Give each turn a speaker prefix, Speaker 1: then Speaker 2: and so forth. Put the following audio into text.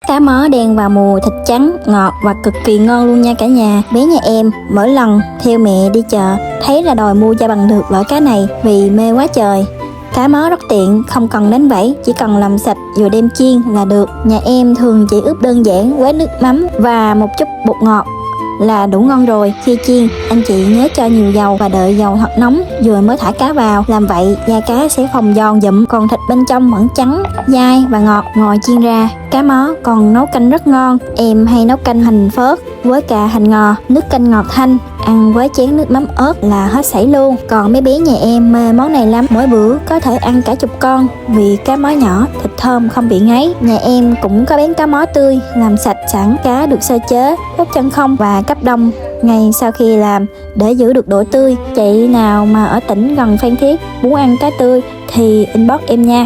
Speaker 1: Cá mó đen vào mùa, thịt trắng, ngọt và cực kỳ ngon luôn nha cả nhà. Bé nhà em mỗi lần theo mẹ đi chợ thấy là đòi mua cho bằng được loại cá này vì mê quá trời. Cá mó rất tiện, không cần đánh vảy, chỉ cần làm sạch rồi đem chiên là được. Nhà em thường chỉ ướp đơn giản với nước mắm và một chút bột ngọt là đủ ngon rồi. Khi chiên, anh chị nhớ cho nhiều dầu và đợi dầu thật nóng rồi mới thả cá vào. Làm vậy da cá sẽ không giòn giụm, còn thịt bên trong vẫn trắng, dai và ngọt. Ngoài chiên ra, cá mó còn nấu canh rất ngon. Em hay nấu canh hành phớt với cà hành ngò, nước canh ngọt thanh, ăn với chén nước mắm ớt là hết sảy luôn. Còn mấy bé nhà em mê món này lắm, mỗi bữa có thể ăn cả chục con vì cá mó nhỏ, thịt thơm không bị ngấy. Nhà em cũng có bán cá mó tươi, làm sạch sẵn, cá được sơ chế, hút chân không và cấp đông ngay sau khi làm để giữ được độ tươi. Chị nào mà ở tỉnh gần Phan Thiết muốn ăn cá tươi thì inbox em nha.